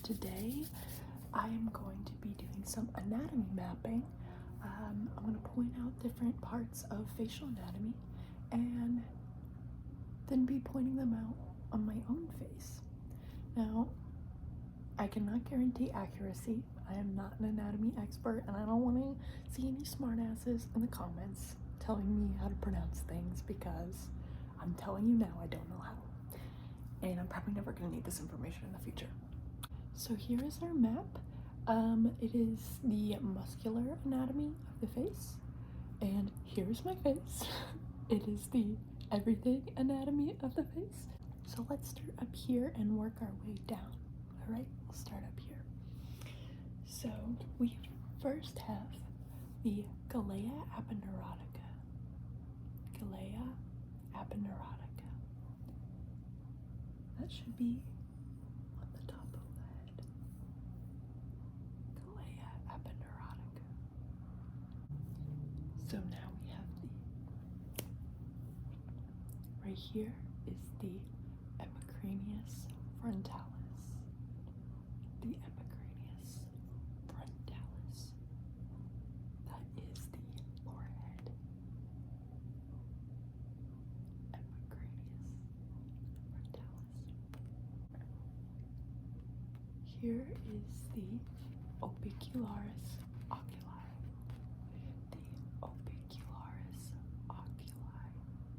Today I am going to be doing some anatomy mapping. I'm going to point out different parts of facial anatomy and then be pointing them out on my own face. Now, I cannot guarantee accuracy. I am not an anatomy expert, and I don't want to see any smartasses in the comments telling me how to pronounce things, because I'm telling you now, I don't know how. And I'm probably never going to need this information in the future. So here is our map. It is the muscular anatomy of the face, and here's my face. It is the everything anatomy of the face. So let's start up here and work our way down. All right, we'll start up here. So we first have the Galea aponeurotica. Galea aponeurotica. That should be on the top of the head. Galea aponeurotica. So now we have right here is the epicranius frontalis. The epicranius frontalis. That is the forehead. Epicranius frontalis. Here is the orbicularis oculi. The orbicularis oculi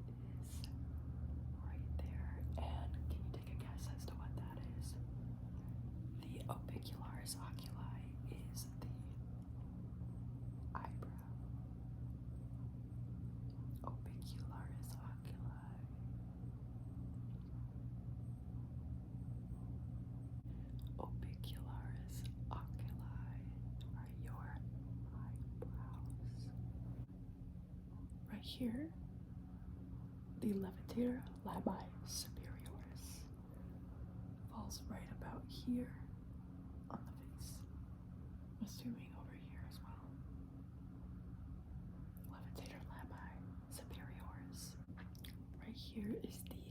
is right there. And can you take a guess as to what that is? The orbicularis oculi is the eyebrow. Orbicularis oculi. Orbicularis oculi are your eyebrows. Right here, the levator labii superioris falls right about here on the face. I'm assuming over here as well. Levator labii superioris. Right here is the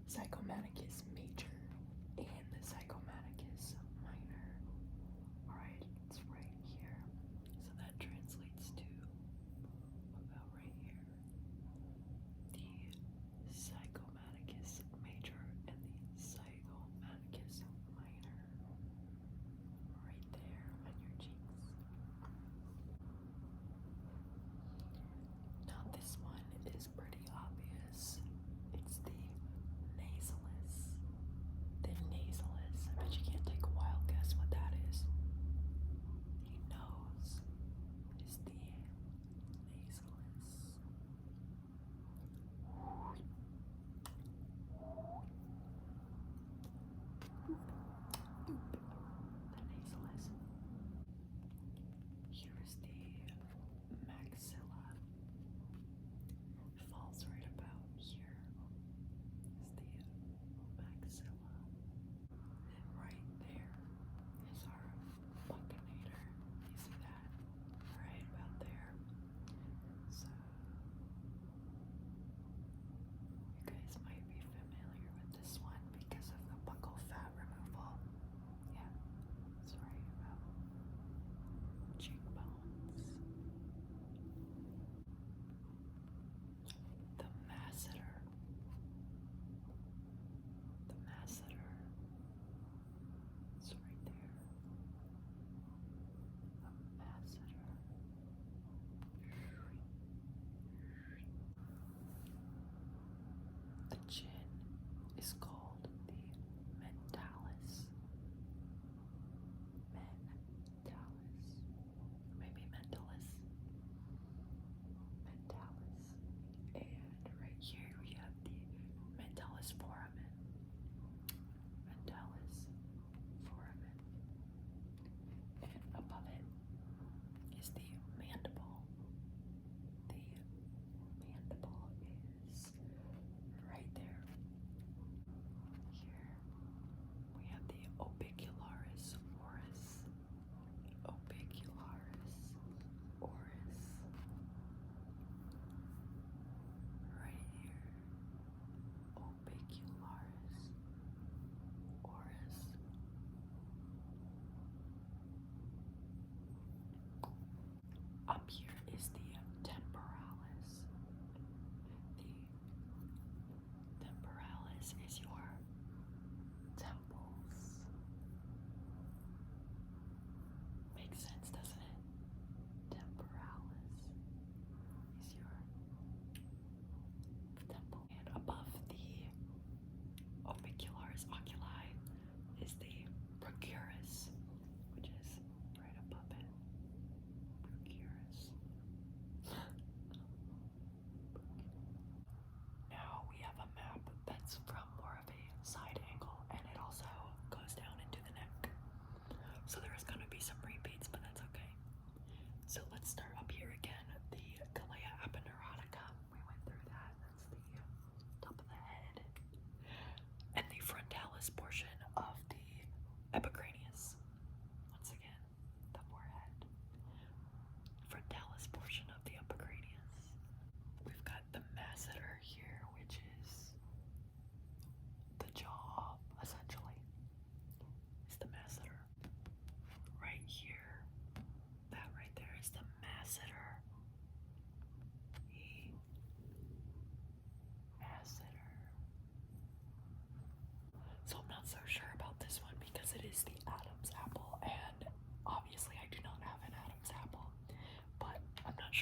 zygomaticus major and the zygomaticus minor. Alright, it's right here. So that translates to about right here. The zygomaticus major and the zygomaticus minor. Right there on your cheeks. Now this one is pretty obvious. It's the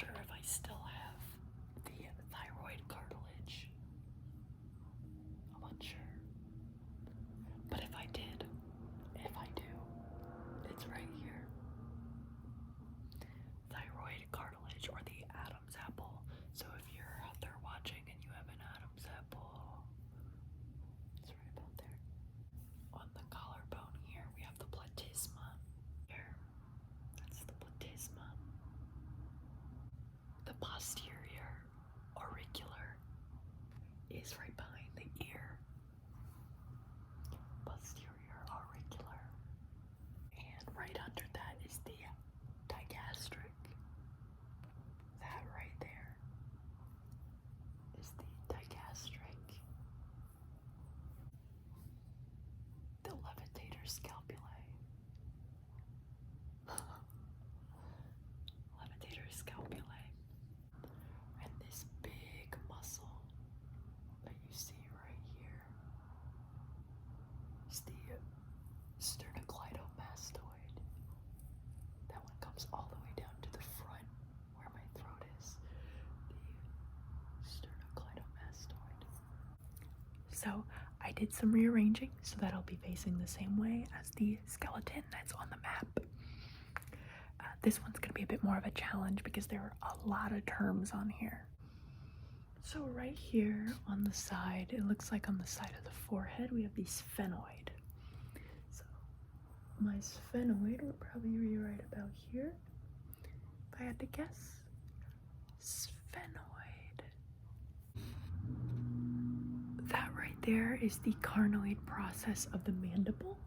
sure if I still have the thyroid cartilage. I'm unsure. But if I do, it's right here. Thyroid cartilage, or the Adam's apple. So if you're out there watching and you have an Adam's apple, it's right about there. On the collarbone here, we have the platysma. Here, that's the platysma. The posterior auricular is right behind the ear. Posterior auricular. And right under that is the digastric. That right there is the digastric. The levitator scapulae. Levitator scapulae. And this big muscle that you see right here is the sternocleidomastoid. That one comes all the way down to the front where my throat is. The sternocleidomastoid. So I did some rearranging so that I'll be facing the same way as the skeleton that's on the map. This one's going to be a bit more of a challenge because there are a lot of terms on here. So right here on the side, it looks like on the side of the forehead, we have the sphenoid. So my sphenoid would probably be right about here, if I had to guess. Sphenoid. That right there is the carnoid process of the mandible.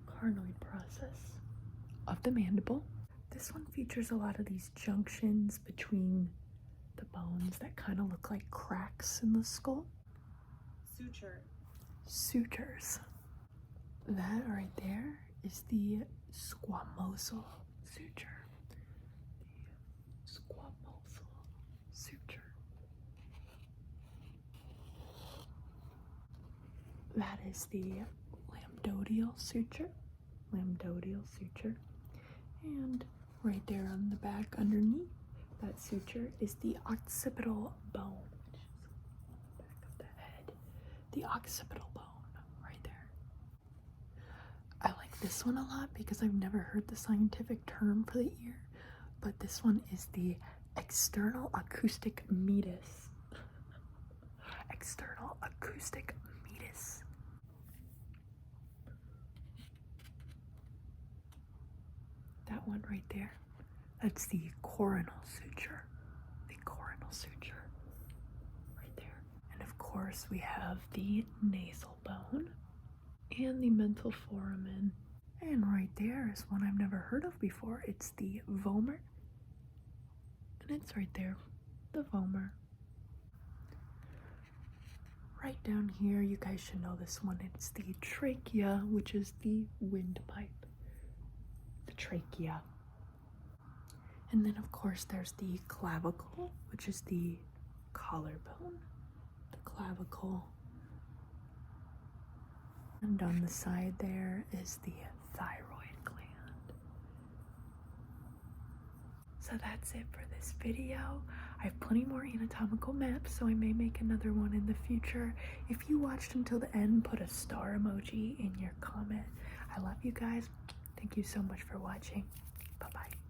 Carnoid process of the mandible. This one features a lot of these junctions between the bones that kind of look like cracks in the skull. Suture. Sutures. That right there is the squamosal suture. The squamosal suture. That is the lambdoidal suture. Lambdoidal suture. And right there on the back underneath that suture is the occipital bone, which is the back of the head. The occipital bone, right there. I like this one a lot because I've never heard the scientific term for the ear, but this one is the external acoustic meatus. External acoustic meatus. That one right there, that's the coronal suture. The coronal suture, right there. And of course we have the nasal bone and the mental foramen. And right there is one I've never heard of before. It's the vomer. And it's right there, the vomer. Right down here, you guys should know this one. It's the trachea, which is the windpipe. The trachea. And then of course there's the clavicle, which is the collarbone. The clavicle. And on the side there is the thyroid gland. So that's it for this video. I have plenty more anatomical maps, so I may make another one in the future. If you watched until the end, put a star emoji in your comment. I love you guys. Thank you so much for watching. Bye-bye.